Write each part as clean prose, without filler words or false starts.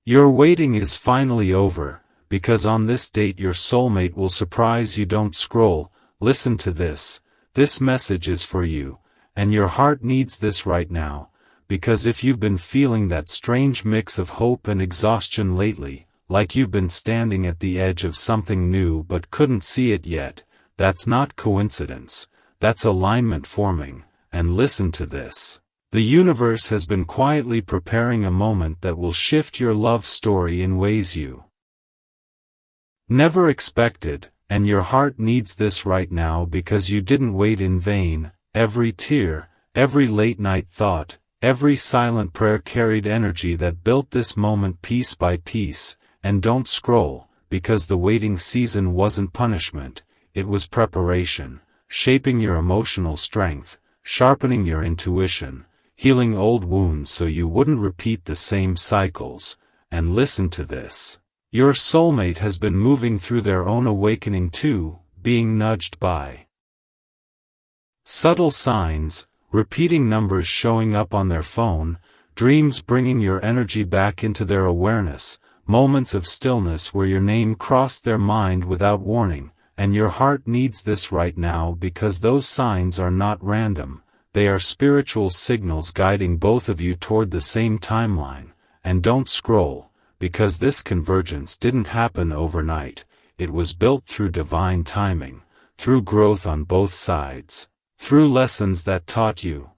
Your waiting is finally over, because on this date your soulmate will surprise you. Don't scroll, listen to this. This message is for you, and your heart needs this right now, because if you've been feeling that strange mix of hope and exhaustion lately, like you've been standing at the edge of something new but couldn't see it yet, that's not coincidence, that's alignment forming. And listen to this. The universe has been quietly preparing a moment that will shift your love story in ways you never expected, and your heart needs this right now because you didn't wait in vain. Every tear, every late-night thought, every silent prayer carried energy that built this moment piece by piece. And don't scroll, because the waiting season wasn't punishment, it was preparation, shaping your emotional strength, sharpening your intuition, healing old wounds so you wouldn't repeat the same cycles. And listen to this. Your soulmate has been moving through their own awakening too, being nudged by subtle signs, repeating numbers showing up on their phone, dreams bringing your energy back into their awareness, moments of stillness where your name crossed their mind without warning. And your heart needs this right now because those signs are not random, they are spiritual signals guiding both of you toward the same timeline. And don't scroll, because this convergence didn't happen overnight, it was built through divine timing, through growth on both sides, through lessons that taught you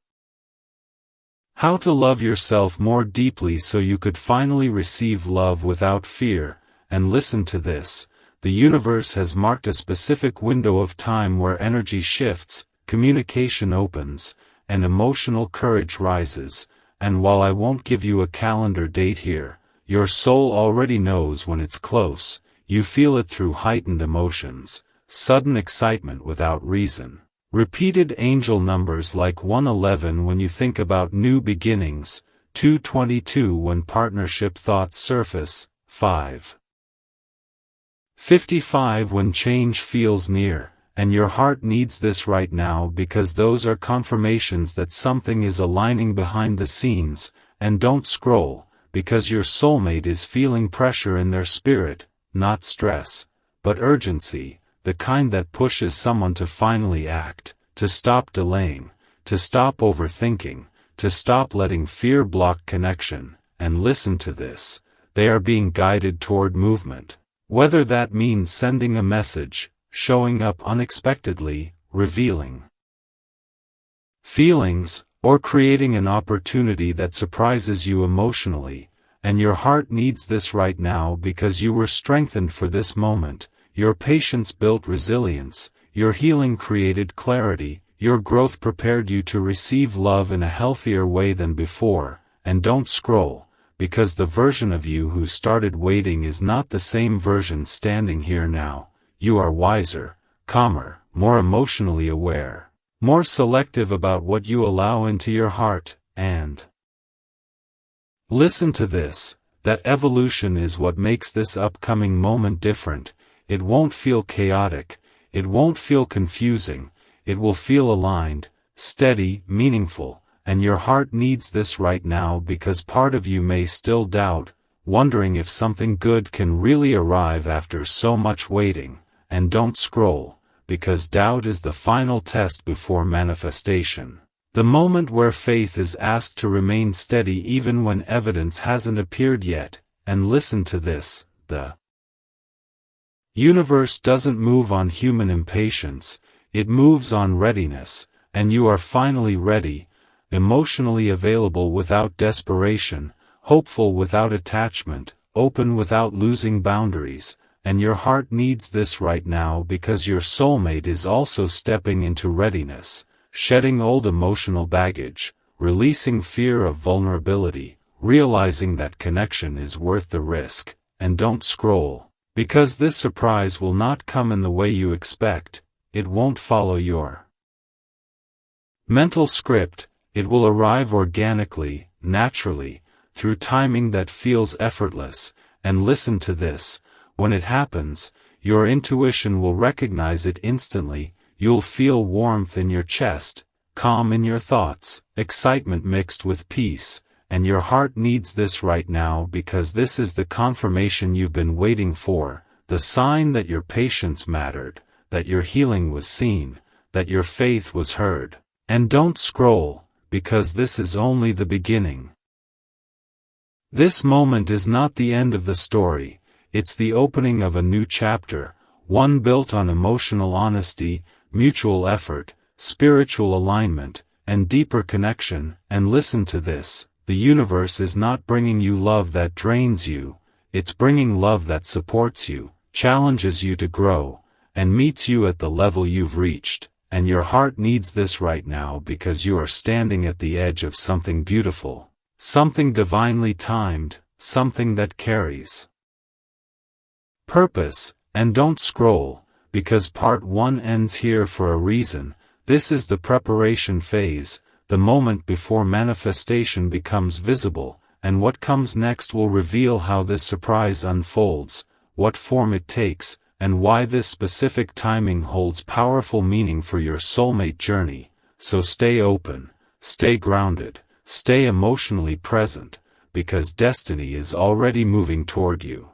how to love yourself more deeply so you could finally receive love without fear. And listen to this. The universe has marked a specific window of time where energy shifts, communication opens, and emotional courage rises. And while I won't give you a calendar date here, your soul already knows when it's close. You feel it through heightened emotions, sudden excitement without reason, repeated angel numbers like 111 when you think about new beginnings, 222 when partnership thoughts surface, 555 when change feels near. And your heart needs this right now because those are confirmations that something is aligning behind the scenes. And don't scroll, because your soulmate is feeling pressure in their spirit, not stress, but urgency, the kind that pushes someone to finally act, to stop delaying, to stop overthinking, to stop letting fear block connection. And listen to this. They are being guided toward movement. Whether that means sending a message, showing up unexpectedly, revealing feelings, or creating an opportunity that surprises you emotionally. And your heart needs this right now because you were strengthened for this moment, your patience built resilience, your healing created clarity, your growth prepared you to receive love in a healthier way than before. And don't scroll, because the version of you who started waiting is not the same version standing here now. You are wiser, calmer, more emotionally aware, more selective about what you allow into your heart. And listen to this, that evolution is what makes this upcoming moment different. It won't feel chaotic, it won't feel confusing, it will feel aligned, steady, meaningful. And your heart needs this right now because part of you may still doubt, wondering if something good can really arrive after so much waiting. And don't scroll, because doubt is the final test before manifestation. The moment where faith is asked to remain steady even when evidence hasn't appeared yet. And listen to this, the universe doesn't move on human impatience, it moves on readiness. And you are finally ready, emotionally available without desperation, hopeful without attachment, open without losing boundaries. And your heart needs this right now because your soulmate is also stepping into readiness, shedding old emotional baggage, releasing fear of vulnerability, realizing that connection is worth the risk. And don't scroll, because this surprise will not come in the way you expect, it won't follow your mental script, it will arrive organically, naturally, through timing that feels effortless. And listen to this. When it happens, your intuition will recognize it instantly. You'll feel warmth in your chest, calm in your thoughts, excitement mixed with peace, and your heart needs this right now because this is the confirmation you've been waiting for, the sign that your patience mattered, that your healing was seen, that your faith was heard. And don't scroll, because this is only the beginning. This moment is not the end of the story, it's the opening of a new chapter, one built on emotional honesty, mutual effort, spiritual alignment, and deeper connection. And listen to this, the universe is not bringing you love that drains you, it's bringing love that supports you, challenges you to grow, and meets you at the level you've reached. And your heart needs this right now because you are standing at the edge of something beautiful, something divinely timed, something that carries purpose. And don't scroll, because part 1 ends here for a reason. This is the preparation phase, the moment before manifestation becomes visible, and what comes next will reveal how this surprise unfolds, what form it takes, and why this specific timing holds powerful meaning for your soulmate journey. So stay open, stay grounded, stay emotionally present, because destiny is already moving toward you.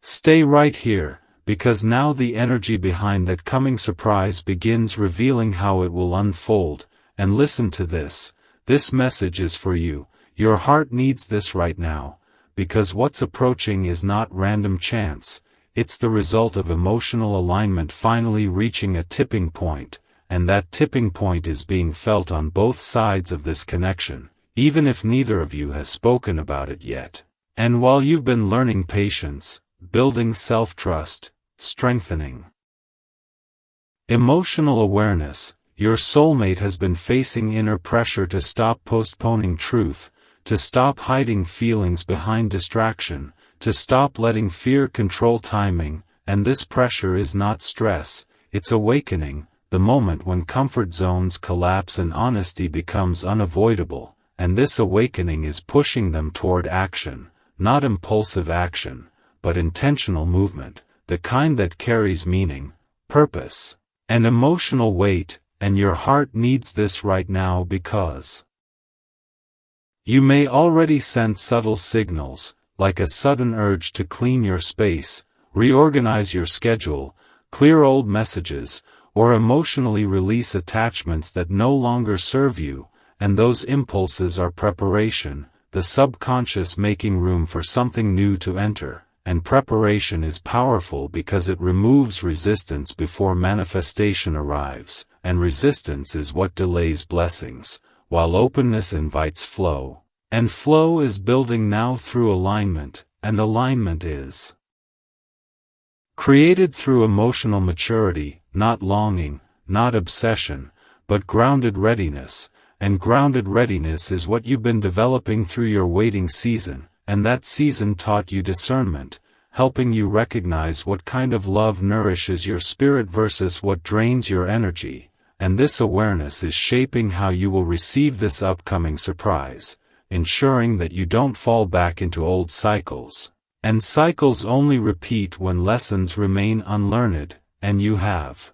Stay right here, because now the energy behind that coming surprise begins revealing how it will unfold. And listen to this, this message is for you, your heart needs this right now, because what's approaching is not random chance, it's the result of emotional alignment finally reaching a tipping point, and that tipping point is being felt on both sides of this connection, even if neither of you has spoken about it yet. And while you've been learning patience, building self-trust, strengthening emotional awareness, your soulmate has been facing inner pressure to stop postponing truth, to stop hiding feelings behind distraction, to stop letting fear control timing. And this pressure is not stress, it's awakening, the moment when comfort zones collapse and honesty becomes unavoidable. And this awakening is pushing them toward action, not impulsive action, but intentional movement, the kind that carries meaning, purpose, and emotional weight. And your heart needs this right now because you may already sense subtle signals, like a sudden urge to clean your space, reorganize your schedule, clear old messages, or emotionally release attachments that no longer serve you. And those impulses are preparation, the subconscious making room for something new to enter. And preparation is powerful because it removes resistance before manifestation arrives, and resistance is what delays blessings, while openness invites flow. And flow is building now through alignment, and alignment is created through emotional maturity, not longing, not obsession, but grounded readiness. And grounded readiness is what you've been developing through your waiting season. And that season taught you discernment, helping you recognize what kind of love nourishes your spirit versus what drains your energy. And this awareness is shaping how you will receive this upcoming surprise, ensuring that you don't fall back into old cycles. And cycles only repeat when lessons remain unlearned, and you have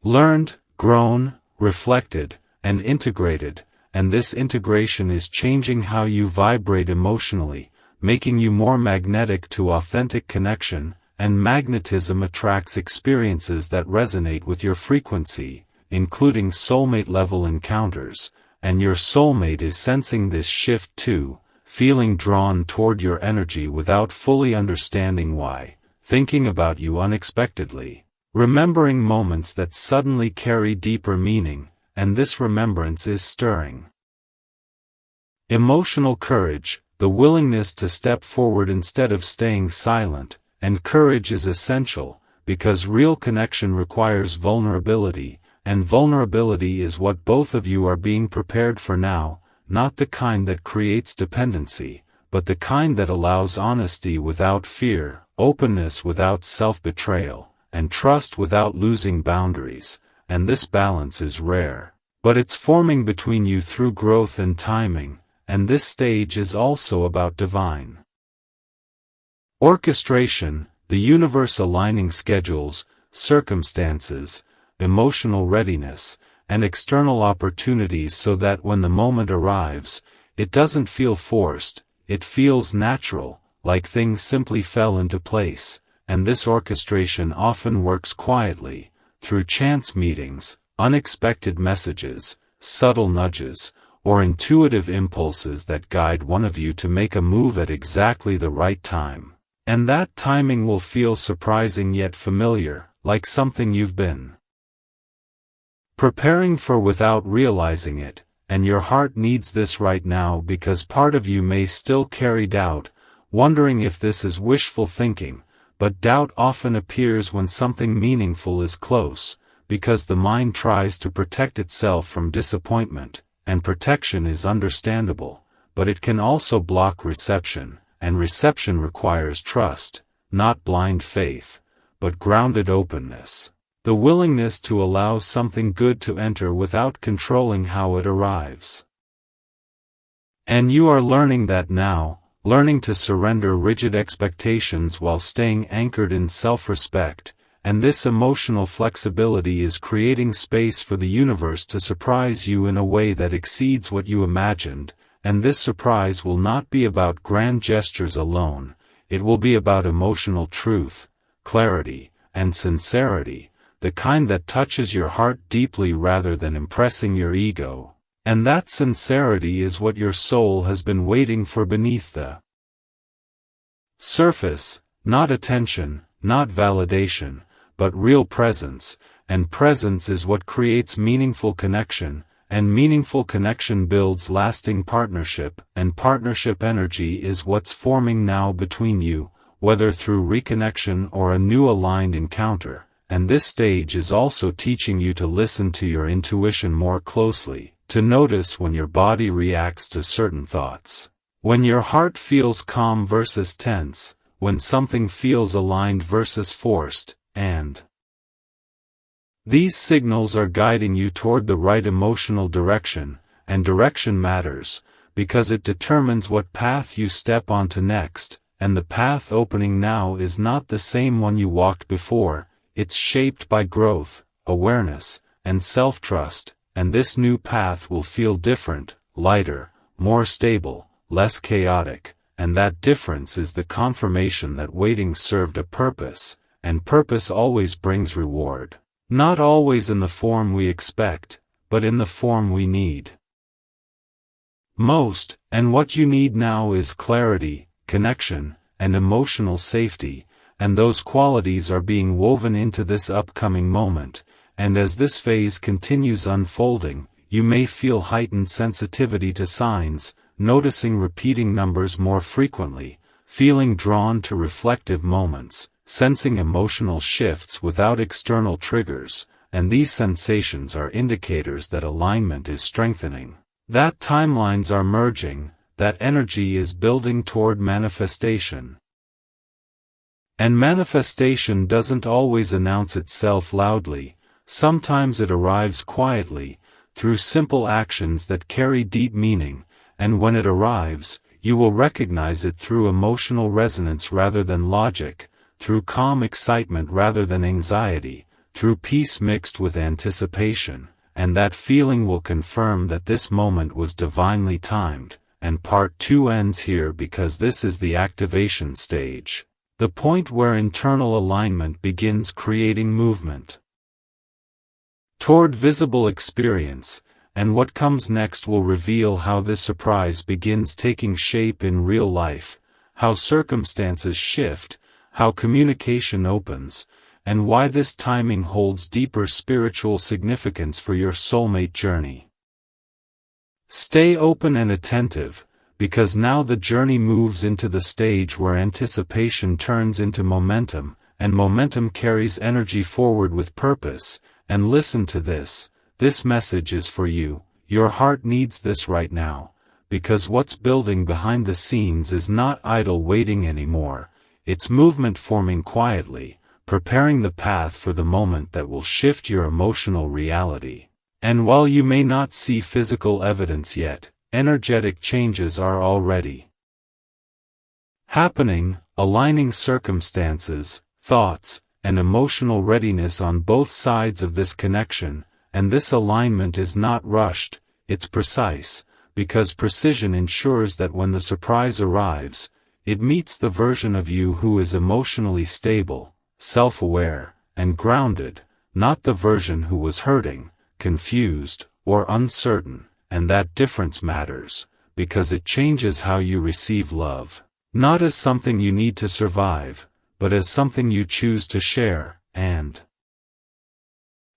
learned, grown, reflected, and integrated. And this integration is changing how you vibrate emotionally, making you more magnetic to authentic connection. And magnetism attracts experiences that resonate with your frequency, including soulmate-level encounters. And your soulmate is sensing this shift too, feeling drawn toward your energy without fully understanding why, thinking about you unexpectedly, remembering moments that suddenly carry deeper meaning. And this remembrance is stirring emotional courage, the willingness to step forward instead of staying silent. And courage is essential, because real connection requires vulnerability, and vulnerability is what both of you are being prepared for now, not the kind that creates dependency, but the kind that allows honesty without fear, openness without self-betrayal, and trust without losing boundaries. And this balance is rare, but it's forming between you through growth and timing. And this stage is also about divine orchestration, the universe aligning schedules, circumstances, emotional readiness, and external opportunities so that when the moment arrives, it doesn't feel forced, it feels natural, like things simply fell into place, and this orchestration often works quietly, through chance meetings, unexpected messages, subtle nudges, or intuitive impulses that guide one of you to make a move at exactly the right time. And that timing will feel surprising yet familiar, like something you've been preparing for without realizing it, and your heart needs this right now because part of you may still carry doubt, wondering if this is wishful thinking, but doubt often appears when something meaningful is close, because the mind tries to protect itself from disappointment, and protection is understandable, but it can also block reception, and reception requires trust, not blind faith, but grounded openness. The willingness to allow something good to enter without controlling how it arrives. And you are learning that now, learning to surrender rigid expectations while staying anchored in self-respect, and this emotional flexibility is creating space for the universe to surprise you in a way that exceeds what you imagined, and this surprise will not be about grand gestures alone, it will be about emotional truth, clarity, and sincerity, the kind that touches your heart deeply rather than impressing your ego. And that sincerity is what your soul has been waiting for beneath the surface, not attention, not validation, but real presence, and presence is what creates meaningful connection, and meaningful connection builds lasting partnership, and partnership energy is what's forming now between you, whether through reconnection or a new aligned encounter. And this stage is also teaching you to listen to your intuition more closely, to notice when your body reacts to certain thoughts, when your heart feels calm versus tense, when something feels aligned versus forced, and these signals are guiding you toward the right emotional direction, and direction matters, because it determines what path you step onto next, and the path opening now is not the same one you walked before. It's shaped by growth, awareness, and self-trust, and this new path will feel different, lighter, more stable, less chaotic, and that difference is the confirmation that waiting served a purpose, and purpose always brings reward. Not always in the form we expect, but in the form we need most, and what you need now is clarity, connection, and emotional safety, and those qualities are being woven into this upcoming moment, and as this phase continues unfolding, you may feel heightened sensitivity to signs, noticing repeating numbers more frequently, feeling drawn to reflective moments, sensing emotional shifts without external triggers, and these sensations are indicators that alignment is strengthening, that timelines are merging, that energy is building toward manifestation. And manifestation doesn't always announce itself loudly, sometimes it arrives quietly, through simple actions that carry deep meaning, and when it arrives, you will recognize it through emotional resonance rather than logic, through calm excitement rather than anxiety, through peace mixed with anticipation, and that feeling will confirm that this moment was divinely timed, and part 2 ends here because this is the activation stage. The point where internal alignment begins creating movement toward visible experience, and what comes next will reveal how this surprise begins taking shape in real life, how circumstances shift, how communication opens, and why this timing holds deeper spiritual significance for your soulmate journey. Stay open and attentive, because now the journey moves into the stage where anticipation turns into momentum, and momentum carries energy forward with purpose, and listen to this, this message is for you, your heart needs this right now, because what's building behind the scenes is not idle waiting anymore, it's movement forming quietly, preparing the path for the moment that will shift your emotional reality. And while you may not see physical evidence yet, energetic changes are already happening, aligning circumstances, thoughts, and emotional readiness on both sides of this connection, and this alignment is not rushed, it's precise, because precision ensures that when the surprise arrives, it meets the version of you who is emotionally stable, self-aware, and grounded, not the version who was hurting, confused, or uncertain, and that difference matters, because it changes how you receive love, not as something you need to survive, but as something you choose to share, and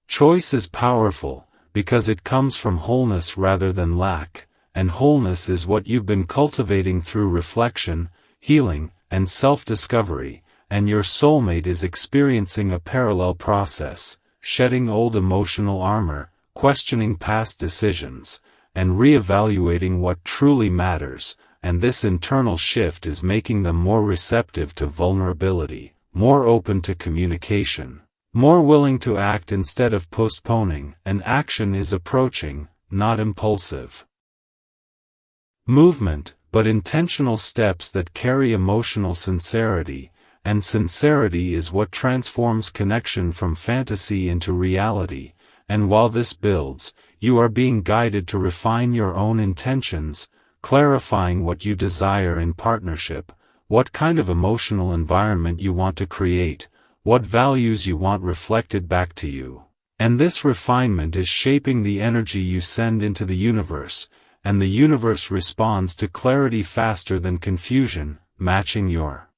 choice is powerful, because it comes from wholeness rather than lack, and wholeness is what you've been cultivating through reflection, healing, and self-discovery, and your soulmate is experiencing a parallel process, shedding old emotional armor, questioning past decisions, and re-evaluating what truly matters, and this internal shift is making them more receptive to vulnerability, more open to communication, more willing to act instead of postponing, and action is approaching, not impulsive movement, but intentional steps that carry emotional sincerity, and sincerity is what transforms connection from fantasy into reality, and while this builds, you are being guided to refine your own intentions, clarifying what you desire in partnership, what kind of emotional environment you want to create, what values you want reflected back to you. And this refinement is shaping the energy you send into the universe, and the universe responds to clarity faster than confusion, matching your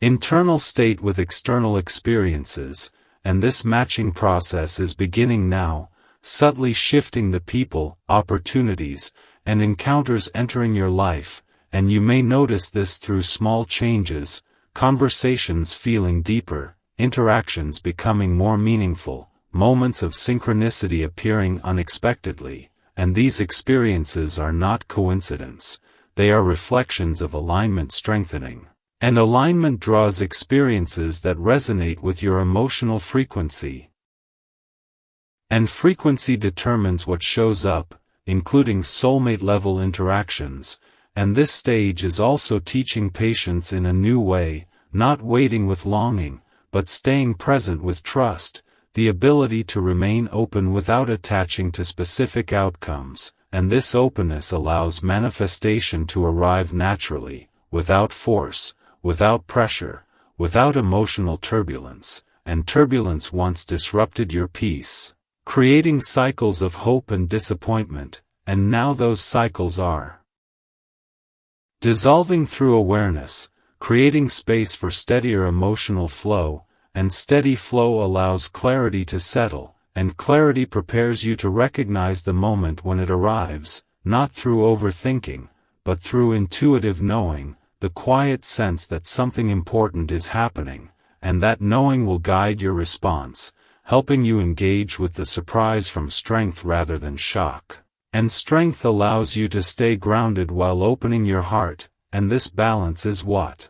internal state with external experiences, and this matching process is beginning now, subtly shifting the people, opportunities, and encounters entering your life, and you may notice this through small changes, conversations feeling deeper, interactions becoming more meaningful, moments of synchronicity appearing unexpectedly, and these experiences are not coincidence, they are reflections of alignment strengthening. And alignment draws experiences that resonate with your emotional frequency. And frequency determines what shows up, including soulmate-level interactions, and this stage is also teaching patience in a new way, not waiting with longing, but staying present with trust, the ability to remain open without attaching to specific outcomes, and this openness allows manifestation to arrive naturally, without force, without pressure, without emotional turbulence, and turbulence once disrupted your peace, creating cycles of hope and disappointment, and now those cycles are dissolving through awareness, creating space for steadier emotional flow, and steady flow allows clarity to settle, and clarity prepares you to recognize the moment when it arrives, not through overthinking, but through intuitive knowing, the quiet sense that something important is happening, and that knowing will guide your response, helping you engage with the surprise from strength rather than shock. And strength allows you to stay grounded while opening your heart, and this balance is what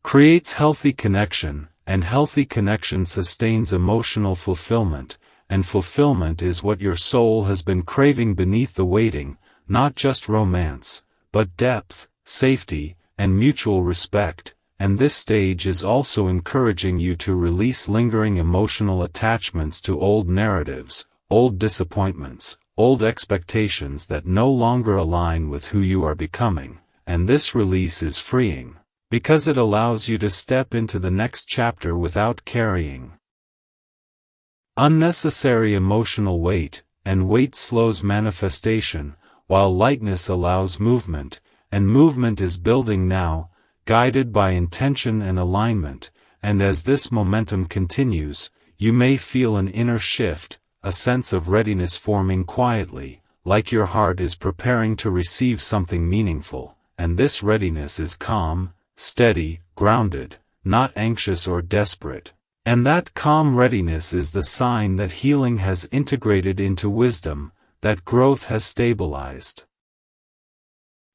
creates healthy connection, and healthy connection sustains emotional fulfillment, and fulfillment is what your soul has been craving beneath the waiting, not just romance, but depth, safety, and mutual respect, and this stage is also encouraging you to release lingering emotional attachments to old narratives, old disappointments, old expectations that no longer align with who you are becoming, and this release is freeing, because it allows you to step into the next chapter without carrying unnecessary emotional weight, and weight slows manifestation, while lightness allows movement, and movement is building now, guided by intention and alignment, and as this momentum continues, you may feel an inner shift, a sense of readiness forming quietly, like your heart is preparing to receive something meaningful, and this readiness is calm, steady, grounded, not anxious or desperate. And that calm readiness is the sign that healing has integrated into wisdom, that growth has stabilized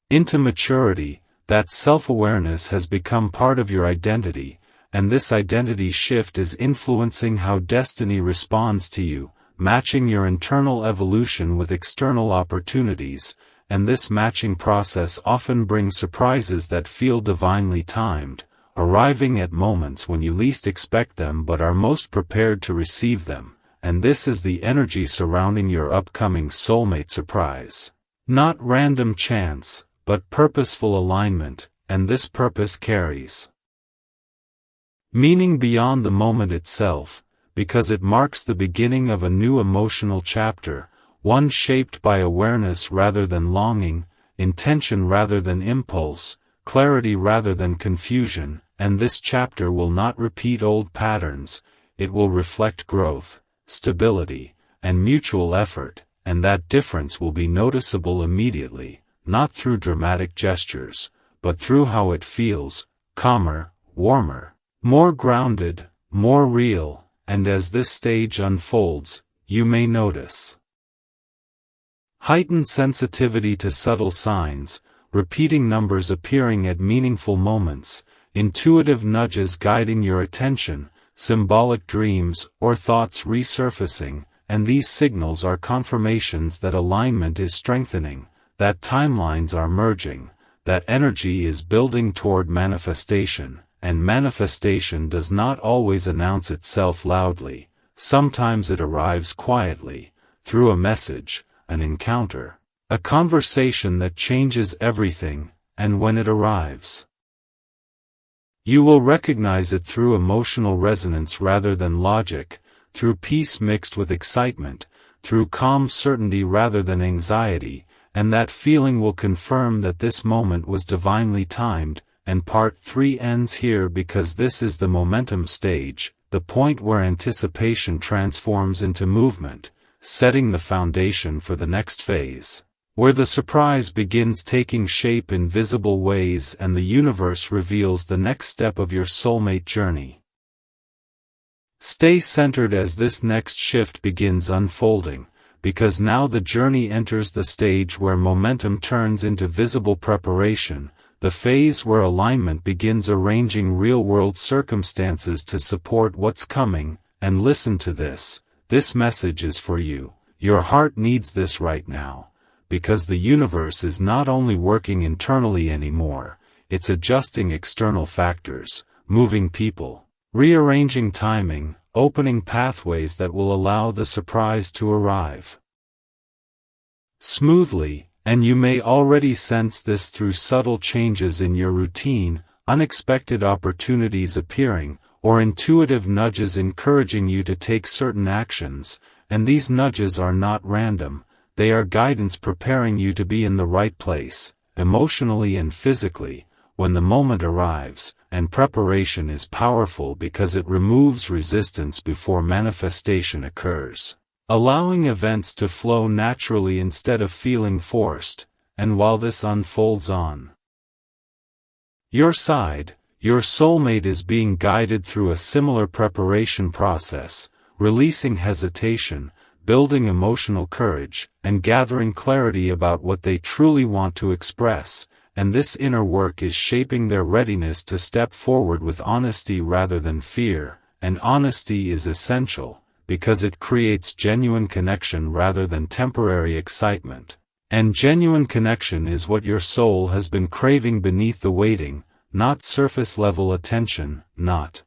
into maturity, that self-awareness has become part of your identity, and this identity shift is influencing how destiny responds to you, matching your internal evolution with external opportunities, and this matching process often brings surprises that feel divinely timed, arriving at moments when you least expect them but are most prepared to receive them, and this is the energy surrounding your upcoming soulmate surprise. Not random chance, but purposeful alignment, and this purpose carries meaning beyond the moment itself, because it marks the beginning of a new emotional chapter, one shaped by awareness rather than longing, intention rather than impulse, clarity rather than confusion, and this chapter will not repeat old patterns, it will reflect growth, stability, and mutual effort, and that difference will be noticeable immediately, not through dramatic gestures, but through how it feels, calmer, warmer, more grounded, more real, and as this stage unfolds, you may notice heightened sensitivity to subtle signs, repeating numbers appearing at meaningful moments, intuitive nudges guiding your attention, symbolic dreams or thoughts resurfacing, and these signals are confirmations that alignment is strengthening, that timelines are merging, that energy is building toward manifestation, and manifestation does not always announce itself loudly, sometimes it arrives quietly, through a message, an encounter, a conversation that changes everything, and when it arrives, you will recognize it through emotional resonance rather than logic, through peace mixed with excitement, through calm certainty rather than anxiety, and that feeling will confirm that this moment was divinely timed, and part 3 ends here because this is the momentum stage, the point where anticipation transforms into movement, setting the foundation for the next phase, where the surprise begins taking shape in visible ways and the universe reveals the next step of your soulmate journey. Stay centered as this next shift begins unfolding, because now the journey enters the stage where momentum turns into visible preparation, the phase where alignment begins arranging real-world circumstances to support what's coming, and listen to this. This message is for you. Your heart needs this right now, because the universe is not only working internally anymore, it's adjusting external factors, moving people, rearranging timing, opening pathways that will allow the surprise to arrive smoothly, and you may already sense this through subtle changes in your routine, unexpected opportunities appearing, or intuitive nudges encouraging you to take certain actions, and these nudges are not random, they are guidance preparing you to be in the right place, emotionally and physically, when the moment arrives, and preparation is powerful because it removes resistance before manifestation occurs, allowing events to flow naturally instead of feeling forced, and while this unfolds on your side, your soulmate is being guided through a similar preparation process, releasing hesitation, building emotional courage, and gathering clarity about what they truly want to express, and this inner work is shaping their readiness to step forward with honesty rather than fear, and honesty is essential, because it creates genuine connection rather than temporary excitement. And genuine connection is what your soul has been craving beneath the waiting, not surface-level attention, not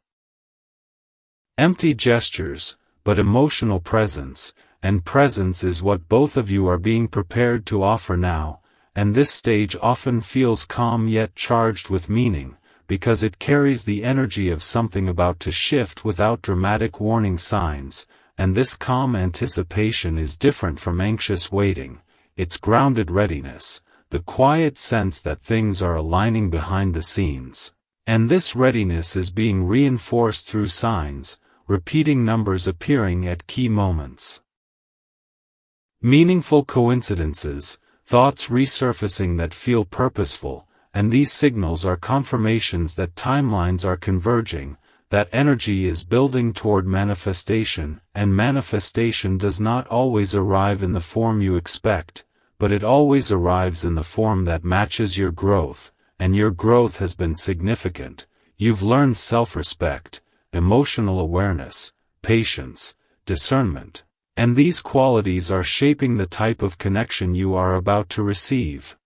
empty gestures, but emotional presence, and presence is what both of you are being prepared to offer now, and this stage often feels calm yet charged with meaning, because it carries the energy of something about to shift without dramatic warning signs, and this calm anticipation is different from anxious waiting, it's grounded readiness, the quiet sense that things are aligning behind the scenes. And this readiness is being reinforced through signs, repeating numbers appearing at key moments. Meaningful coincidences, thoughts resurfacing that feel purposeful, and these signals are confirmations that timelines are converging, that energy is building toward manifestation, and manifestation does not always arrive in the form you expect, but it always arrives in the form that matches your growth, and your growth has been significant. You've learned self-respect, emotional awareness, patience, discernment, and these qualities are shaping the type of connection you are about to receive.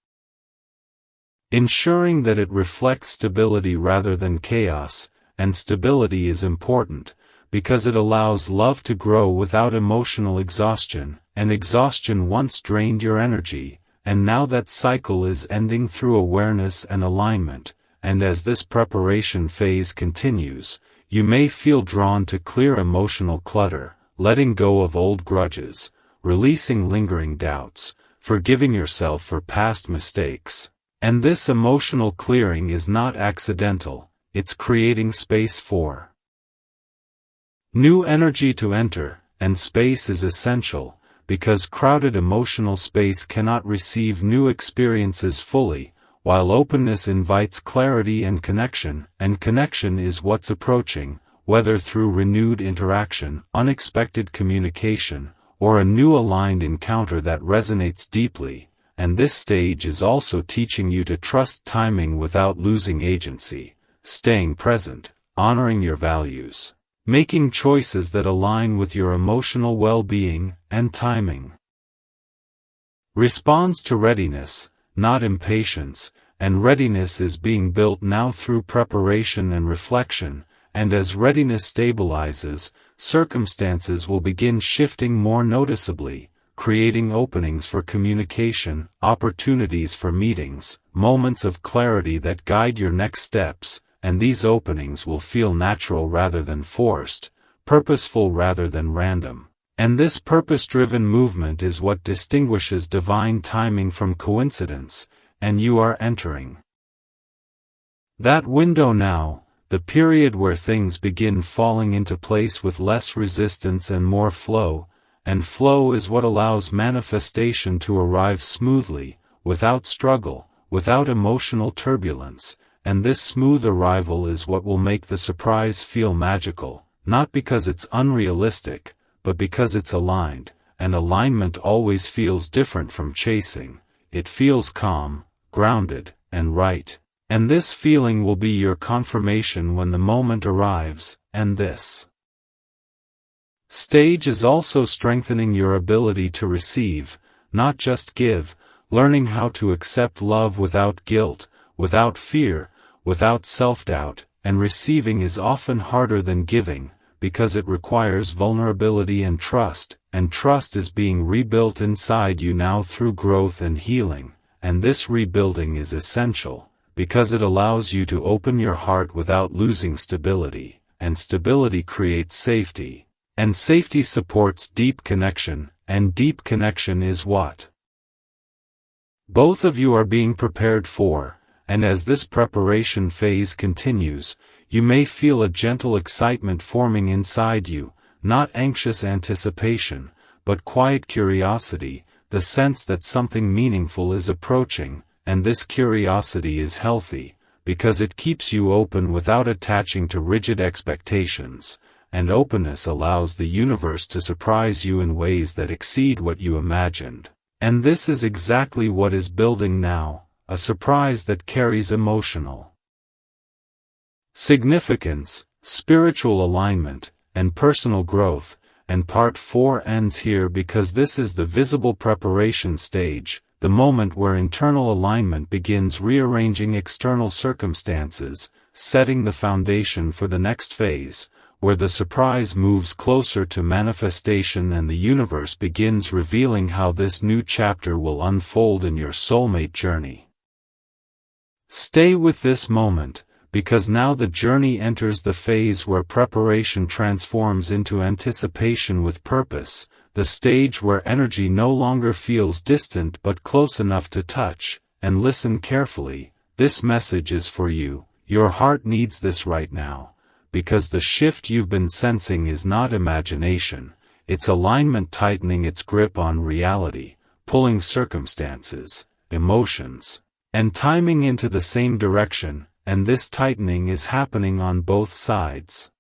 Ensuring that it reflects stability rather than chaos, and stability is important, because it allows love to grow without emotional exhaustion, and exhaustion once drained your energy, and now that cycle is ending through awareness and alignment, and as this preparation phase continues, you may feel drawn to clear emotional clutter, letting go of old grudges, releasing lingering doubts, forgiving yourself for past mistakes. And this emotional clearing is not accidental, it's creating space for new energy to enter, and space is essential, because crowded emotional space cannot receive new experiences fully, while openness invites clarity and connection is what's approaching, whether through renewed interaction, unexpected communication, or a new aligned encounter that resonates deeply, and this stage is also teaching you to trust timing without losing agency, staying present, honoring your values, making choices that align with your emotional well-being, and timing responds to readiness, not impatience, and readiness is being built now through preparation and reflection, and as readiness stabilizes, circumstances will begin shifting more noticeably, creating openings for communication, opportunities for meetings, moments of clarity that guide your next steps, and these openings will feel natural rather than forced, purposeful rather than random. And this purpose-driven movement is what distinguishes divine timing from coincidence, and you are entering that window now, the period where things begin falling into place with less resistance and more flow, and flow is what allows manifestation to arrive smoothly, without struggle, without emotional turbulence, and this smooth arrival is what will make the surprise feel magical, not because it's unrealistic, but because it's aligned, and alignment always feels different from chasing. It feels calm, grounded, and right. And this feeling will be your confirmation when the moment arrives, and this stage is also strengthening your ability to receive, not just give, learning how to accept love without guilt, without fear, without self-doubt, and receiving is often harder than giving, because it requires vulnerability and trust is being rebuilt inside you now through growth and healing, and this rebuilding is essential, because it allows you to open your heart without losing stability, and stability creates safety, and safety supports deep connection, and deep connection is what both of you are being prepared for, and as this preparation phase continues, you may feel a gentle excitement forming inside you, not anxious anticipation, but quiet curiosity, the sense that something meaningful is approaching, and this curiosity is healthy, because it keeps you open without attaching to rigid expectations, and openness allows the universe to surprise you in ways that exceed what you imagined. And this is exactly what is building now, a surprise that carries emotional significance, spiritual alignment, and personal growth, and part 4 ends here because this is the visible preparation stage, the moment where internal alignment begins rearranging external circumstances, setting the foundation for the next phase, where the surprise moves closer to manifestation and the universe begins revealing how this new chapter will unfold in your soulmate journey. Stay with this moment, because now the journey enters the phase where preparation transforms into anticipation with purpose, the stage where energy no longer feels distant but close enough to touch, and listen carefully, this message is for you, your heart needs this right now, because the shift you've been sensing is not imagination, it's alignment tightening its grip on reality, pulling circumstances, emotions, and timing into the same direction, and this tightening is happening on both sides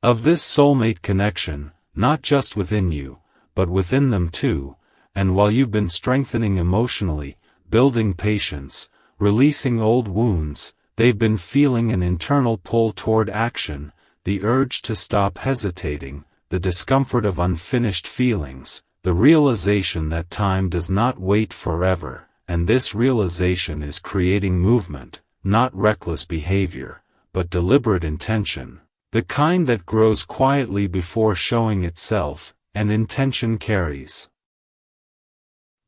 of this soulmate connection, not just within you, but within them too, and while you've been strengthening emotionally, building patience, releasing old wounds, they've been feeling an internal pull toward action, the urge to stop hesitating, the discomfort of unfinished feelings, the realization that time does not wait forever, and this realization is creating movement, not reckless behavior, but deliberate intention. The kind that grows quietly before showing itself, and intention carries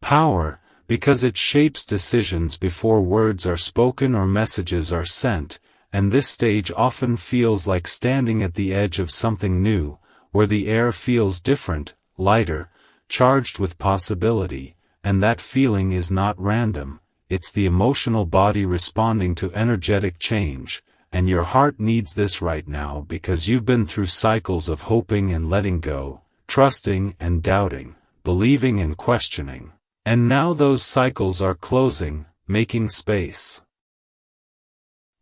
power, because it shapes decisions before words are spoken or messages are sent, and this stage often feels like standing at the edge of something new, where the air feels different, lighter, charged with possibility, and that feeling is not random, it's the emotional body responding to energetic change, and your heart needs this right now because you've been through cycles of hoping and letting go, trusting and doubting, believing and questioning. And now those cycles are closing, making space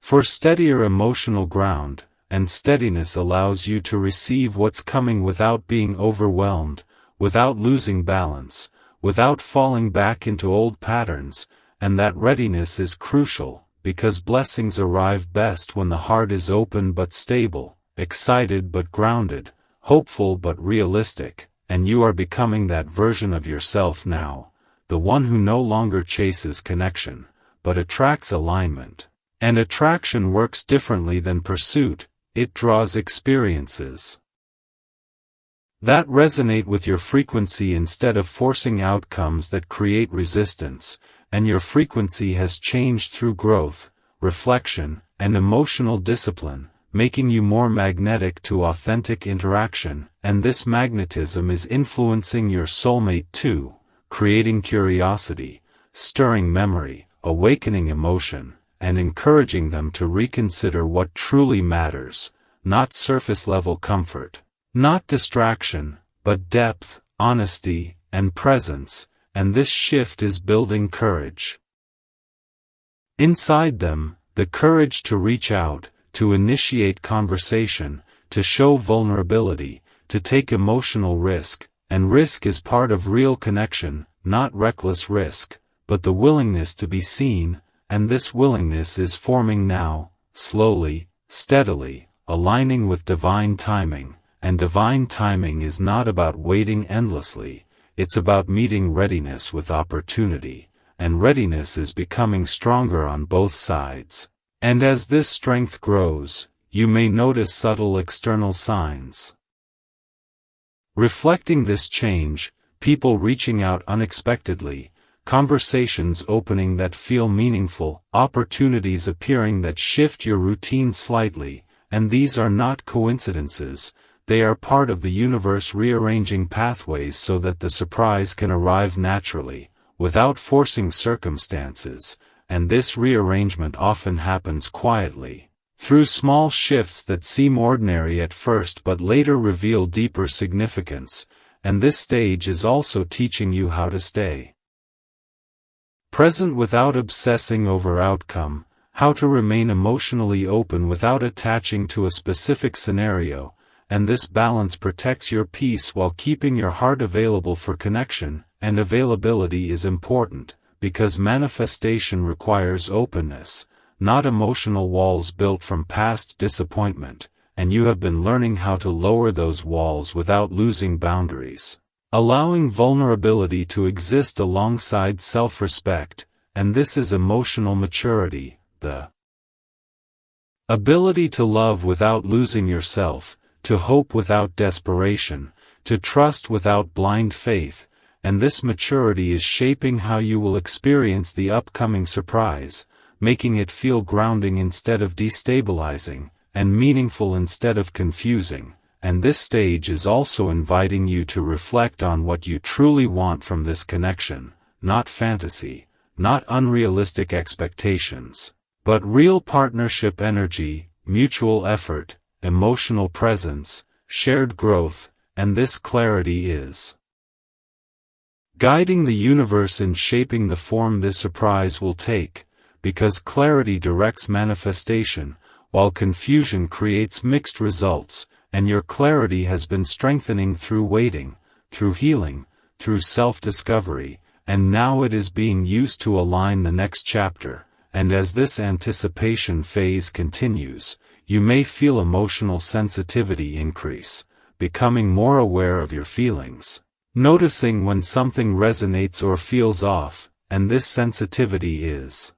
for steadier emotional ground, and steadiness allows you to receive what's coming without being overwhelmed, without losing balance, without falling back into old patterns, and that readiness is crucial, because blessings arrive best when the heart is open but stable, excited but grounded, hopeful but realistic, and you are becoming that version of yourself now. The one who no longer chases connection, but attracts alignment. And attraction works differently than pursuit, it draws experiences that resonate with your frequency instead of forcing outcomes that create resistance, and your frequency has changed through growth, reflection, and emotional discipline, making you more magnetic to authentic interaction, and this magnetism is influencing your soulmate too. Creating curiosity, stirring memory, awakening emotion, and encouraging them to reconsider what truly matters, not surface-level comfort, not distraction, but depth, honesty, and presence, and this shift is building courage inside them, the courage to reach out, to initiate conversation, to show vulnerability, to take emotional risk, and risk is part of real connection, not reckless risk, but the willingness to be seen, and this willingness is forming now, slowly, steadily, aligning with divine timing, and divine timing is not about waiting endlessly, it's about meeting readiness with opportunity, and readiness is becoming stronger on both sides. And as this strength grows, you may notice subtle external signs reflecting this change, people reaching out unexpectedly, conversations opening that feel meaningful, opportunities appearing that shift your routine slightly, and these are not coincidences, they are part of the universe rearranging pathways so that the surprise can arrive naturally, without forcing circumstances, and this rearrangement often happens quietly, through small shifts that seem ordinary at first but later reveal deeper significance, and this stage is also teaching you how to stay present without obsessing over outcome, how to remain emotionally open without attaching to a specific scenario, and this balance protects your peace while keeping your heart available for connection, and availability is important, because manifestation requires openness, not emotional walls built from past disappointment, and you have been learning how to lower those walls without losing boundaries, allowing vulnerability to exist alongside self-respect, and this is emotional maturity, the ability to love without losing yourself, to hope without desperation, to trust without blind faith, and this maturity is shaping how you will experience the upcoming surprise, making it feel grounding instead of destabilizing, and meaningful instead of confusing, and this stage is also inviting you to reflect on what you truly want from this connection, not fantasy, not unrealistic expectations, but real partnership energy, mutual effort, emotional presence, shared growth, and this clarity is guiding the universe in shaping the form this surprise will take, because clarity directs manifestation, while confusion creates mixed results, and your clarity has been strengthening through waiting, through healing, through self-discovery, and now it is being used to align the next chapter, and as this anticipation phase continues, you may feel emotional sensitivity increase, becoming more aware of your feelings, noticing when something resonates or feels off, and this sensitivity is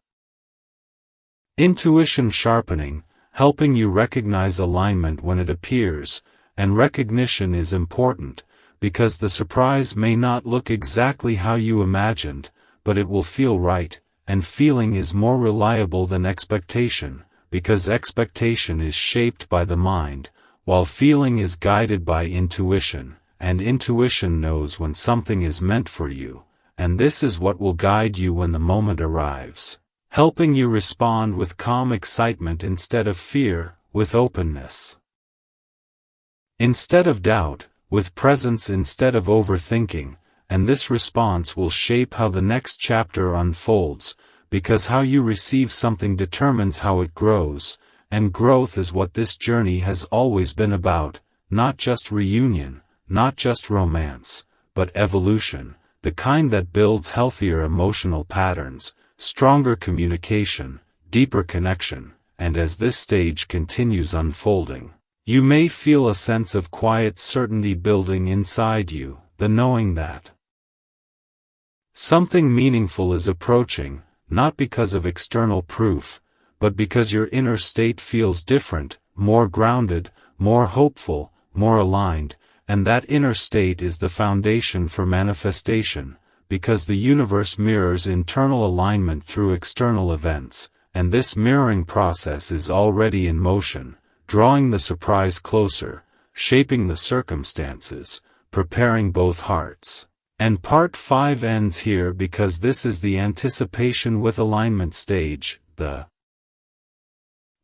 intuition sharpening, helping you recognize alignment when it appears, and recognition is important, because the surprise may not look exactly how you imagined, but it will feel right, and feeling is more reliable than expectation, because expectation is shaped by the mind, while feeling is guided by intuition, and intuition knows when something is meant for you, and this is what will guide you when the moment arrives, helping you respond with calm excitement instead of fear, with openness instead of doubt, with presence instead of overthinking, and this response will shape how the next chapter unfolds, because how you receive something determines how it grows, and growth is what this journey has always been about, not just reunion, not just romance, but evolution, the kind that builds healthier emotional patterns, stronger communication, deeper connection, and as this stage continues unfolding, you may feel a sense of quiet certainty building inside you, the knowing that something meaningful is approaching, not because of external proof, but because your inner state feels different, more grounded, more hopeful, more aligned, and that inner state is the foundation for manifestation, because the universe mirrors internal alignment through external events, and this mirroring process is already in motion, drawing the surprise closer, shaping the circumstances, preparing both hearts. And part 5 ends here because this is the anticipation with alignment stage, the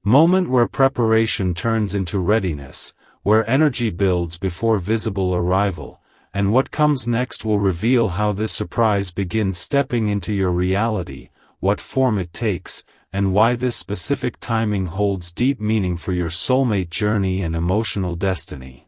moment where preparation turns into readiness, where energy builds before visible arrival, and what comes next will reveal how this surprise begins stepping into your reality, what form it takes, and why this specific timing holds deep meaning for your soulmate journey and emotional destiny.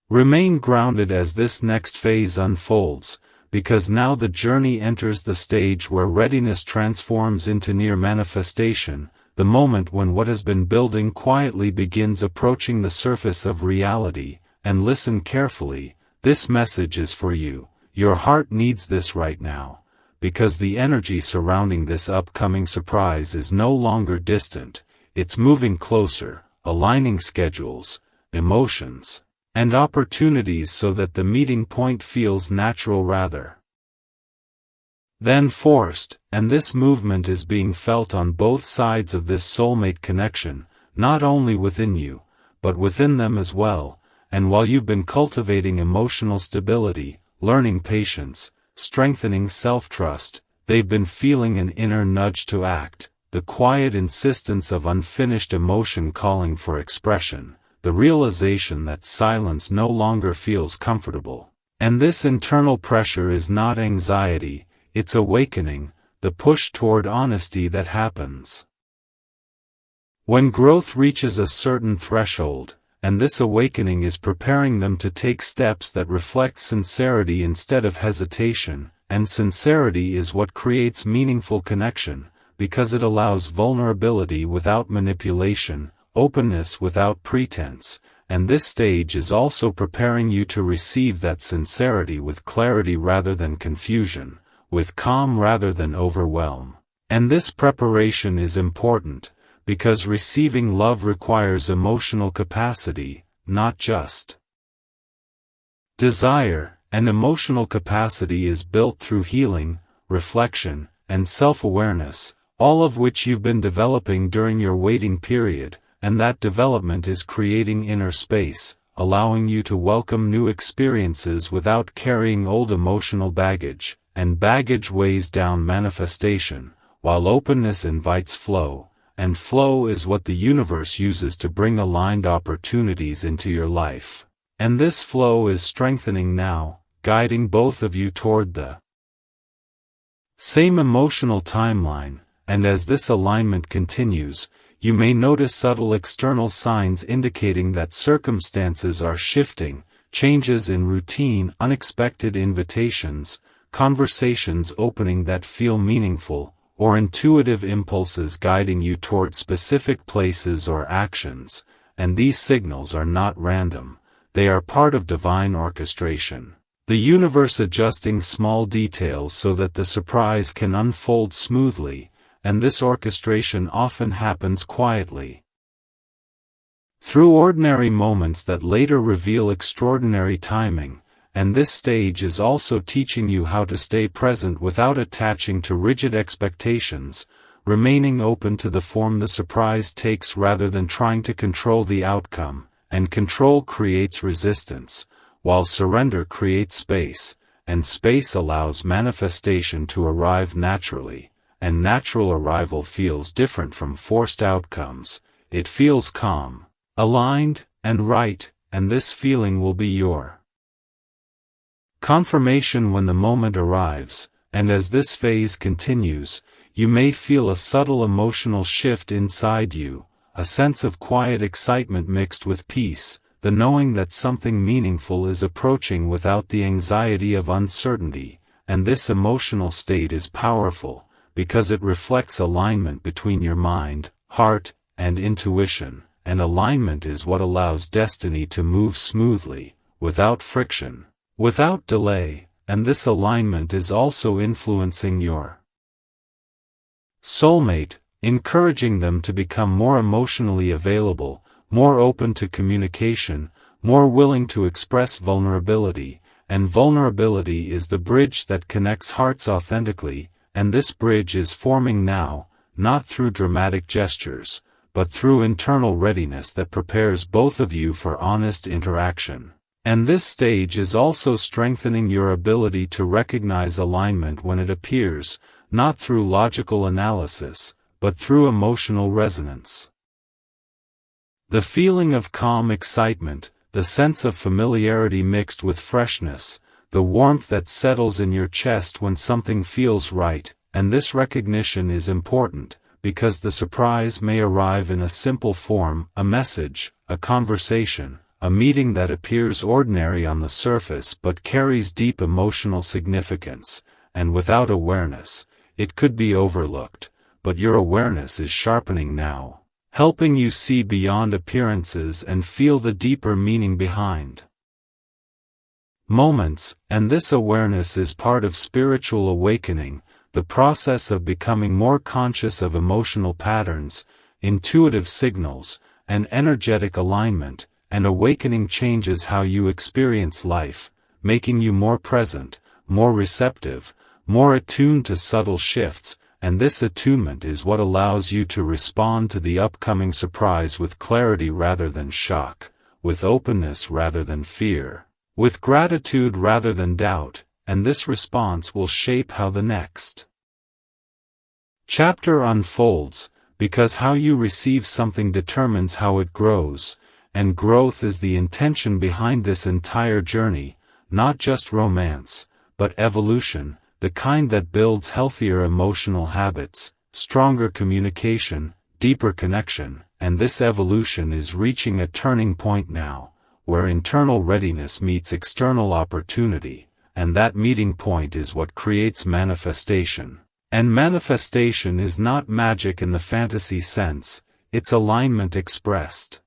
Remain grounded as this next phase unfolds, because now the journey enters the stage where readiness transforms into near manifestation, the moment when what has been building quietly begins approaching the surface of reality, and listen carefully, this message is for you, your heart needs this right now, because the energy surrounding this upcoming surprise is no longer distant, it's moving closer, aligning schedules, emotions, and opportunities so that the meeting point feels natural rather than forced, and this movement is being felt on both sides of this soulmate connection, not only within you, but within them as well, and while you've been cultivating emotional stability, learning patience, strengthening self-trust, they've been feeling an inner nudge to act, the quiet insistence of unfinished emotion calling for expression, the realization that silence no longer feels comfortable. And this internal pressure is not anxiety, it's awakening, the push toward honesty that happens when growth reaches a certain threshold, and this awakening is preparing them to take steps that reflect sincerity instead of hesitation, and sincerity is what creates meaningful connection, because it allows vulnerability without manipulation, openness without pretense, and this stage is also preparing you to receive that sincerity with clarity rather than confusion, with calm rather than overwhelm. And this preparation is important, because receiving love requires emotional capacity, not just desire, and emotional capacity is built through healing, reflection, and self-awareness, all of which you've been developing during your waiting period, and that development is creating inner space, allowing you to welcome new experiences without carrying old emotional baggage, and baggage weighs down manifestation, while openness invites flow. And flow is what the universe uses to bring aligned opportunities into your life. And this flow is strengthening now, guiding both of you toward the same emotional timeline, and as this alignment continues, you may notice subtle external signs indicating that circumstances are shifting, changes in routine, unexpected invitations, conversations opening that feel meaningful, or intuitive impulses guiding you toward specific places or actions, and these signals are not random, they are part of divine orchestration, the universe adjusting small details so that the surprise can unfold smoothly, and this orchestration often happens quietly. Through ordinary moments that later reveal extraordinary timing, and this stage is also teaching you how to stay present without attaching to rigid expectations, remaining open to the form the surprise takes rather than trying to control the outcome, and control creates resistance, while surrender creates space, and space allows manifestation to arrive naturally, and natural arrival feels different from forced outcomes. It feels calm, aligned, and right, and this feeling will be your confirmation when the moment arrives, and as this phase continues, you may feel a subtle emotional shift inside you, a sense of quiet excitement mixed with peace, the knowing that something meaningful is approaching without the anxiety of uncertainty, and this emotional state is powerful, because it reflects alignment between your mind, heart, and intuition, and alignment is what allows destiny to move smoothly, without friction, without delay, and this alignment is also influencing your soulmate, encouraging them to become more emotionally available, more open to communication, more willing to express vulnerability, and vulnerability is the bridge that connects hearts authentically, and this bridge is forming now, not through dramatic gestures, but through internal readiness that prepares both of you for honest interaction. And this stage is also strengthening your ability to recognize alignment when it appears, not through logical analysis, but through emotional resonance. The feeling of calm excitement, the sense of familiarity mixed with freshness, the warmth that settles in your chest when something feels right, and this recognition is important, because the surprise may arrive in a simple form, a message, a conversation, a meeting that appears ordinary on the surface but carries deep emotional significance, and without awareness, it could be overlooked, but your awareness is sharpening now, helping you see beyond appearances and feel the deeper meaning behind moments, and this awareness is part of spiritual awakening, the process of becoming more conscious of emotional patterns, intuitive signals, and energetic alignment, and awakening changes how you experience life, making you more present, more receptive, more attuned to subtle shifts, and this attunement is what allows you to respond to the upcoming surprise with clarity rather than shock, with openness rather than fear, with gratitude rather than doubt, and this response will shape how the next chapter unfolds, because how you receive something determines how it grows, and growth is the intention behind this entire journey, not just romance, but evolution, the kind that builds healthier emotional habits, stronger communication, deeper connection, and this evolution is reaching a turning point now, where internal readiness meets external opportunity, and that meeting point is what creates manifestation. And manifestation is not magic in the fantasy sense, it's alignment expressed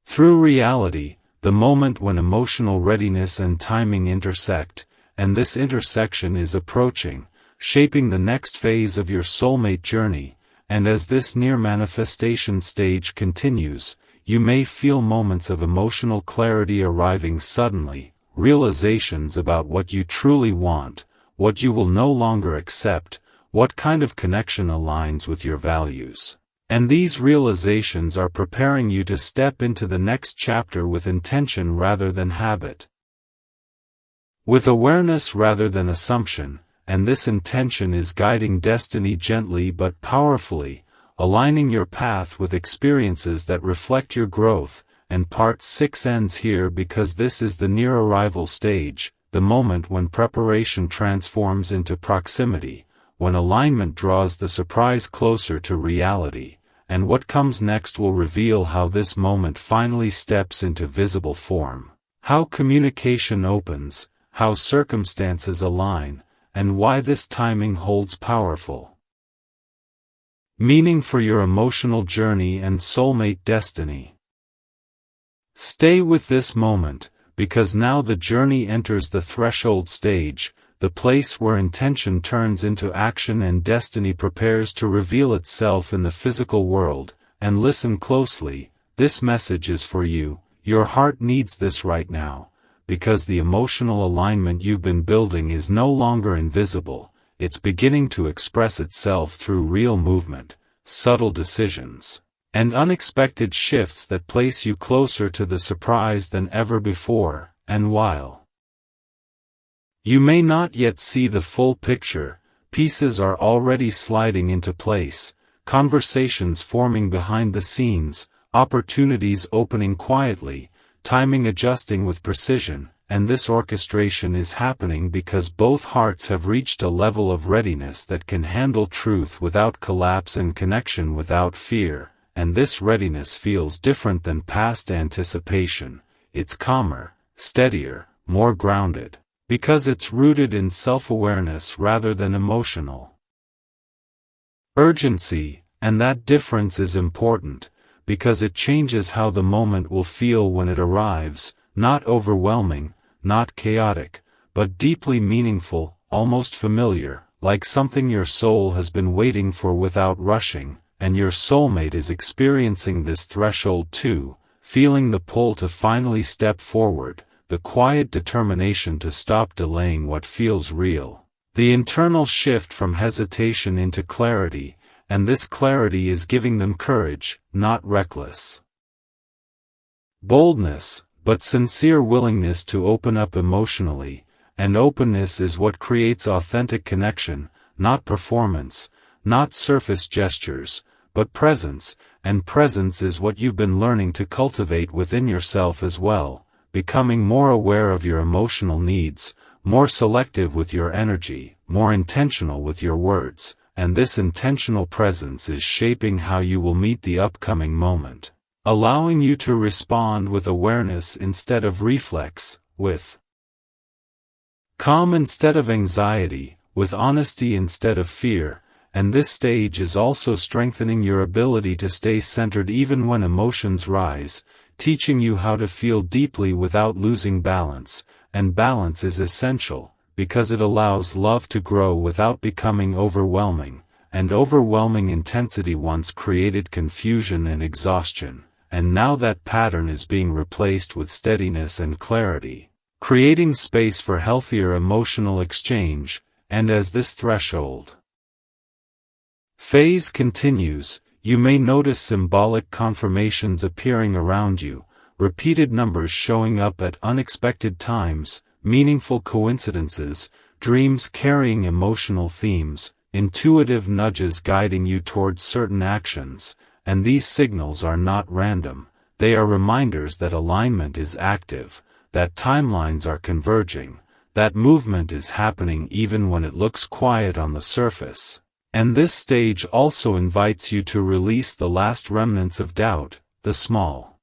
through reality, the moment when emotional readiness and timing intersect, and this intersection is approaching, shaping the next phase of your soulmate journey, and as this near manifestation stage continues, you may feel moments of emotional clarity arriving suddenly, realizations about what you truly want, what you will no longer accept, what kind of connection aligns with your values. And these realizations are preparing you to step into the next chapter with intention rather than habit, with awareness rather than assumption, and this intention is guiding destiny gently but powerfully, aligning your path with experiences that reflect your growth, and part 6 ends here because this is the near-arrival stage, the moment when preparation transforms into proximity, when alignment draws the surprise closer to reality, and what comes next will reveal how this moment finally steps into visible form, how communication opens, how circumstances align, and why this timing holds powerful meaning for your emotional journey and soulmate destiny. Stay with this moment, because now the journey enters the threshold stage, the place where intention turns into action and destiny prepares to reveal itself in the physical world. And listen closely, this message is for you. Your heart needs this right now, because the emotional alignment you've been building is no longer invisible. It's beginning to express itself through real movement, subtle decisions, and unexpected shifts that place you closer to the surprise than ever before. And while you may not yet see the full picture, pieces are already sliding into place, conversations forming behind the scenes, opportunities opening quietly, timing adjusting with precision, and this orchestration is happening because both hearts have reached a level of readiness that can handle truth without collapse and connection without fear. And this readiness feels different than past anticipation. It's calmer, steadier, more grounded, because it's rooted in self-awareness rather than emotional urgency. And that difference is important, because it changes how the moment will feel when it arrives, not overwhelming, not chaotic, but deeply meaningful, almost familiar, like something your soul has been waiting for without rushing. And your soulmate is experiencing this threshold too, feeling the pull to finally step forward, the quiet determination to stop delaying what feels real, the internal shift from hesitation into clarity, and this clarity is giving them courage, not reckless boldness, but sincere willingness to open up emotionally. And openness is what creates authentic connection, not performance, not surface gestures, but presence. And presence is what you've been learning to cultivate within yourself as well, becoming more aware of your emotional needs, more selective with your energy, more intentional with your words. And this intentional presence is shaping how you will meet the upcoming moment, allowing you to respond with awareness instead of reflex, with calm instead of anxiety, with honesty instead of fear. And this stage is also strengthening your ability to stay centered even when emotions rise, teaching you how to feel deeply without losing balance. And balance is essential, because it allows love to grow without becoming overwhelming, and overwhelming intensity once created confusion and exhaustion, and now that pattern is being replaced with steadiness and clarity, creating space for healthier emotional exchange. And as this threshold phase continues, you may notice symbolic confirmations appearing around you, repeated numbers showing up at unexpected times, meaningful coincidences, dreams carrying emotional themes, intuitive nudges guiding you towards certain actions. And these signals are not random, they are reminders that alignment is active, that timelines are converging, that movement is happening even when it looks quiet on the surface. And this stage also invites you to release the last remnants of doubt, the small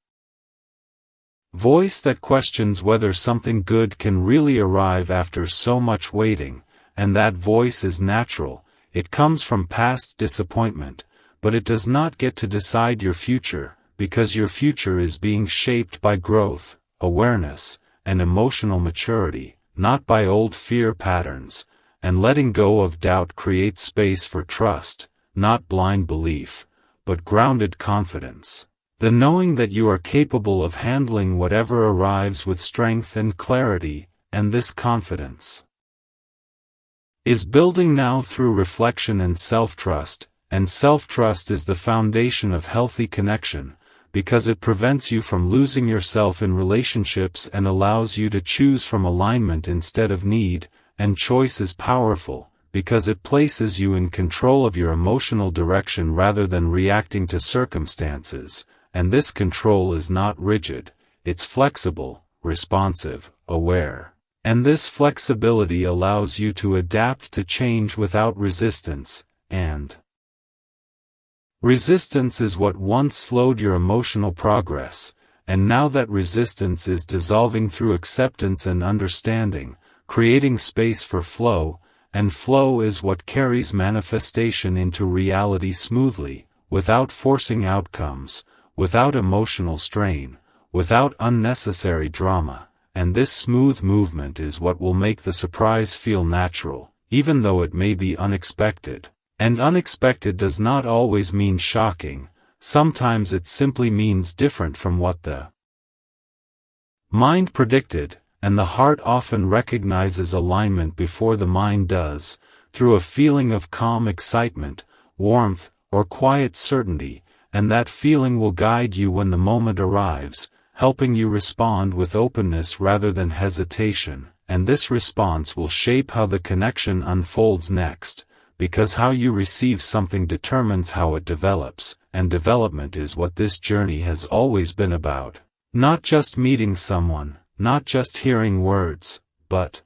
voice that questions whether something good can really arrive after so much waiting. And that voice is natural, it comes from past disappointment, but it does not get to decide your future, because your future is being shaped by growth, awareness, and emotional maturity, not by old fear patterns. And letting go of doubt creates space for trust, not blind belief, but grounded confidence. The knowing that you are capable of handling whatever arrives with strength and clarity. And this confidence is building now through reflection and self-trust. And self-trust is the foundation of healthy connection, because it prevents you from losing yourself in relationships and allows you to choose from alignment instead of need. And choice is powerful, because it places you in control of your emotional direction rather than reacting to circumstances. And this control is not rigid, it's flexible, responsive, aware. And this flexibility allows you to adapt to change without resistance. And resistance is what once slowed your emotional progress, and now that resistance is dissolving through acceptance and understanding, creating space for flow. And flow is what carries manifestation into reality smoothly, without forcing outcomes, without emotional strain, without unnecessary drama. and this smooth movement is what will make the surprise feel natural, even though it may be unexpected. And unexpected does not always mean shocking, sometimes it simply means different from what the mind predicted, and the heart often recognizes alignment before the mind does, through a feeling of calm excitement, warmth, or quiet certainty, and that feeling will guide you when the moment arrives, helping you respond with openness rather than hesitation, and this response will shape how the connection unfolds next, because how you receive something determines how it develops, and development is what this journey has always been about. Not just meeting someone, not just hearing words, but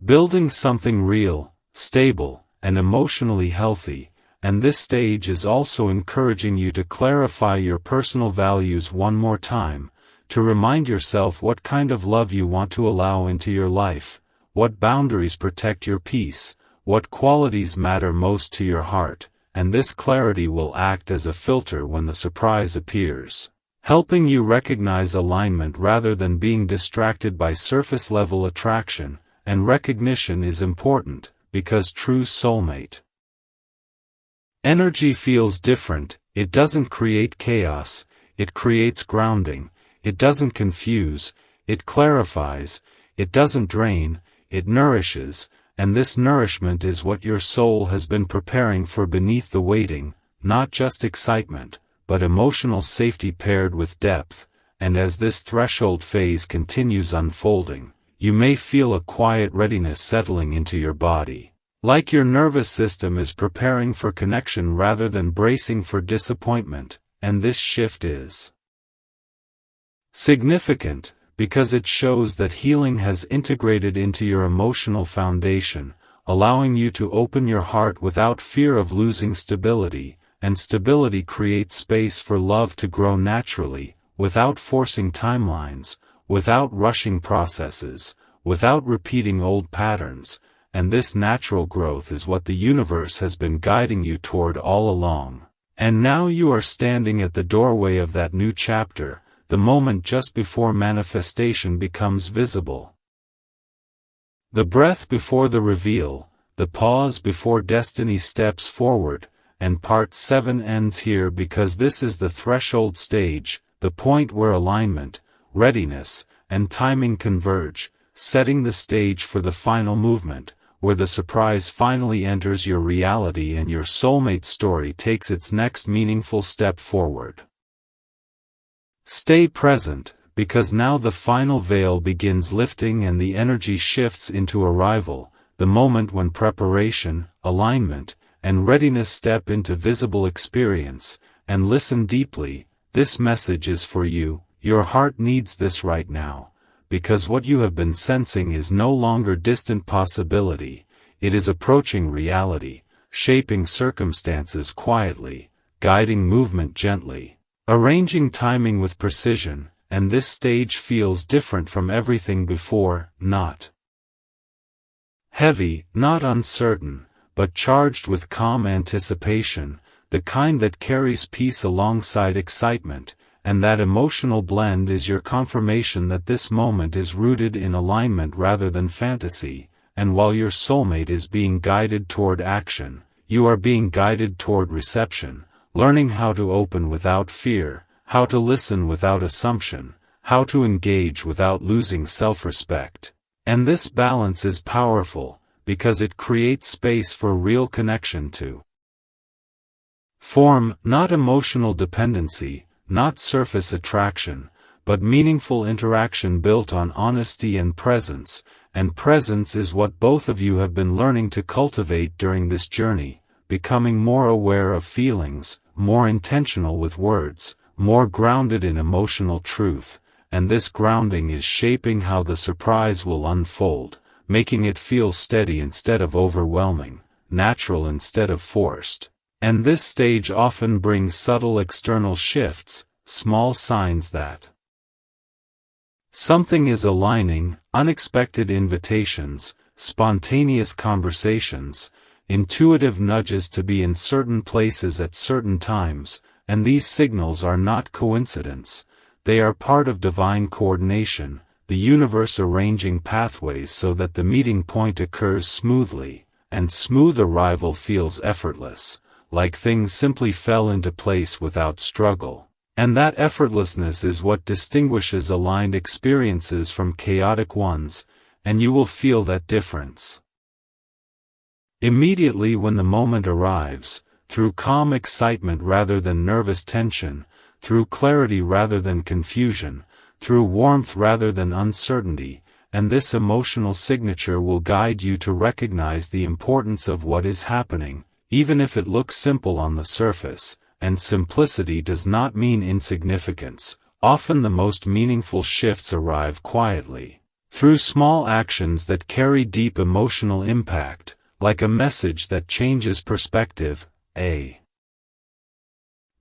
building something real, stable, and emotionally healthy, and this stage is also encouraging you to clarify your personal values one more time, to remind yourself what kind of love you want to allow into your life, what boundaries protect your peace, what qualities matter most to your heart, and this clarity will act as a filter when the surprise appears, helping you recognize alignment rather than being distracted by surface-level attraction, and recognition is important, because true soulmate energy feels different. It doesn't create chaos, it creates grounding, it doesn't confuse, it clarifies, it doesn't drain, it nourishes, and this nourishment is what your soul has been preparing for beneath the waiting, not just excitement, but emotional safety paired with depth, and as this threshold phase continues unfolding, you may feel a quiet readiness settling into your body. Like your nervous system is preparing for connection rather than bracing for disappointment, and this shift is significant, because it shows that healing has integrated into your emotional foundation, allowing you to open your heart without fear of losing stability, and stability creates space for love to grow naturally, without forcing timelines, without rushing processes, without repeating old patterns, and this natural growth is what the universe has been guiding you toward all along. And now you are standing at the doorway of that new chapter, the moment just before manifestation becomes visible. The breath before the reveal, the pause before destiny steps forward, and part 7 ends here because this is the threshold stage, the point where alignment, readiness, and timing converge, setting the stage for the final movement, where the surprise finally enters your reality and your soulmate story takes its next meaningful step forward. Stay present, because now the final veil begins lifting and the energy shifts into arrival, the moment when preparation, alignment, and readiness step into visible experience, and listen deeply. This message is for you. Your heart needs this right now, because what you have been sensing is no longer distant possibility, it is approaching reality, shaping circumstances quietly, guiding movement gently, arranging timing with precision, and this stage feels different from everything before, not heavy, not uncertain, but charged with calm anticipation, the kind that carries peace alongside excitement, and that emotional blend is your confirmation that this moment is rooted in alignment rather than fantasy, and while your soulmate is being guided toward action, you are being guided toward reception, learning how to open without fear, how to listen without assumption, how to engage without losing self-respect. And this balance is powerful, because it creates space for real connection to form, not emotional dependency, not surface attraction, but meaningful interaction built on honesty and presence is what both of you have been learning to cultivate during this journey, becoming more aware of feelings, more intentional with words, more grounded in emotional truth, and this grounding is shaping how the surprise will unfold, making it feel steady instead of overwhelming, natural instead of forced. And this stage often brings subtle external shifts, small signs that something is aligning, unexpected invitations, spontaneous conversations, intuitive nudges to be in certain places at certain times, and these signals are not coincidence, they are part of divine coordination, the universe arranging pathways so that the meeting point occurs smoothly, and smooth arrival feels effortless, like things simply fell into place without struggle. And that effortlessness is what distinguishes aligned experiences from chaotic ones, and you will feel that difference immediately when the moment arrives, through calm excitement rather than nervous tension, through clarity rather than confusion, through warmth rather than uncertainty, and this emotional signature will guide you to recognize the importance of what is happening, even if it looks simple on the surface. And simplicity does not mean insignificance. Often the most meaningful shifts arrive quietly, through small actions that carry deep emotional impact, like a message that changes perspective, a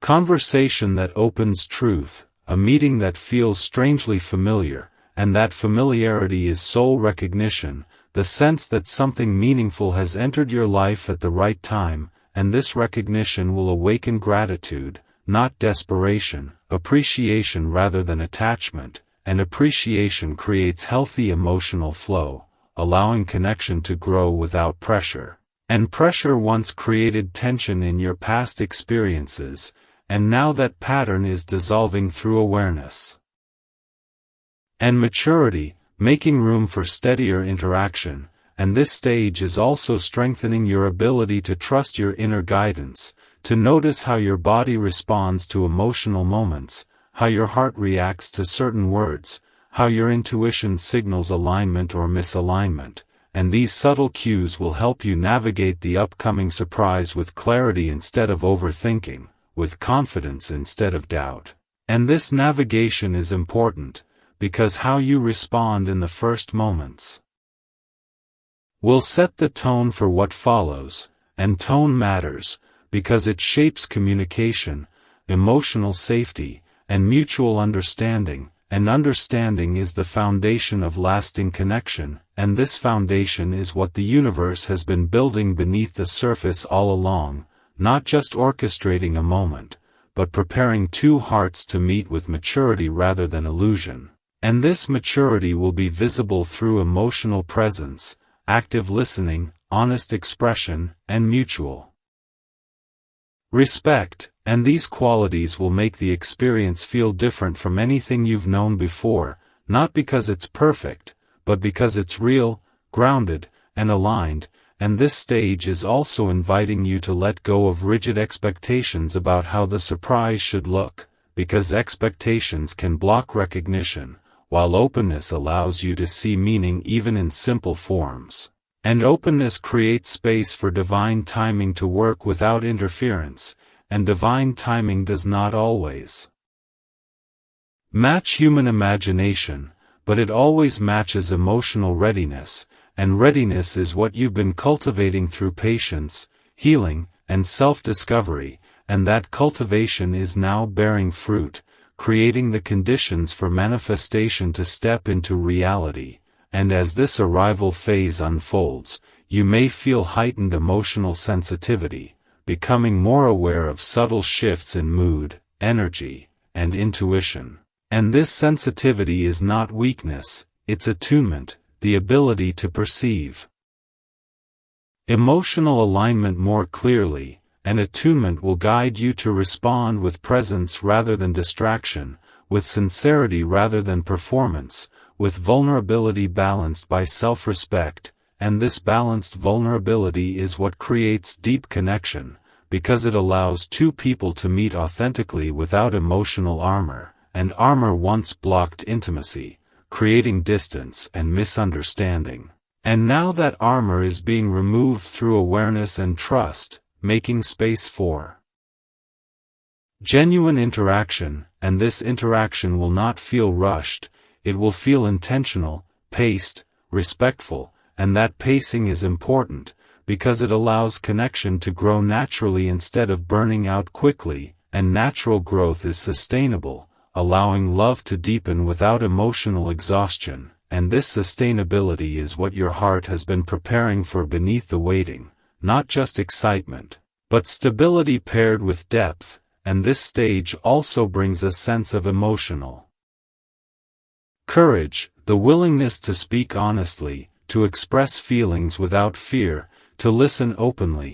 conversation that opens truth, a meeting that feels strangely familiar, and that familiarity is soul recognition, the sense that something meaningful has entered your life at the right time. And this recognition will awaken gratitude, not desperation, appreciation rather than attachment, and appreciation creates healthy emotional flow, allowing connection to grow without pressure. And pressure once created tension in your past experiences, and now that pattern is dissolving through awareness and maturity, making room for steadier interaction. And this stage is also strengthening your ability to trust your inner guidance, to notice how your body responds to emotional moments, how your heart reacts to certain words, how your intuition signals alignment or misalignment, and these subtle cues will help you navigate the upcoming surprise with clarity instead of overthinking, with confidence instead of doubt. And this navigation is important, because how you respond in the first moments will set the tone for what follows, and tone matters, because it shapes communication, emotional safety, and mutual understanding, and understanding is the foundation of lasting connection, and this foundation is what the universe has been building beneath the surface all along, not just orchestrating a moment, but preparing two hearts to meet with maturity rather than illusion. And this maturity will be visible through emotional presence, active listening, honest expression, and mutual respect, and these qualities will make the experience feel different from anything you've known before, not because it's perfect, but because it's real, grounded, and aligned, and this stage is also inviting you to let go of rigid expectations about how the surprise should look, because expectations can block recognition, while openness allows you to see meaning even in simple forms. And openness creates space for divine timing to work without interference, and divine timing does not always match human imagination, but it always matches emotional readiness, and readiness is what you've been cultivating through patience, healing, and self-discovery, and that cultivation is now bearing fruit, creating the conditions for manifestation to step into reality. And as this arrival phase unfolds, you may feel heightened emotional sensitivity, becoming more aware of subtle shifts in mood, energy, and intuition. And this sensitivity is not weakness, it's attunement, the ability to perceive emotional alignment more clearly, and attunement will guide you to respond with presence rather than distraction, with sincerity rather than performance, with vulnerability balanced by self-respect, and this balanced vulnerability is what creates deep connection, because it allows two people to meet authentically without emotional armor, and armor once blocked intimacy, creating distance and misunderstanding. And now that armor is being removed through awareness and trust, making space for genuine interaction, and this interaction will not feel rushed, it will feel intentional, paced, respectful, and that pacing is important, because it allows connection to grow naturally instead of burning out quickly, and natural growth is sustainable, allowing love to deepen without emotional exhaustion, and this sustainability is what your heart has been preparing for beneath the waiting. Not just excitement, but stability paired with depth, and this stage also brings a sense of emotional Courage, the willingness to speak honestly, to express feelings without fear, to listen openly.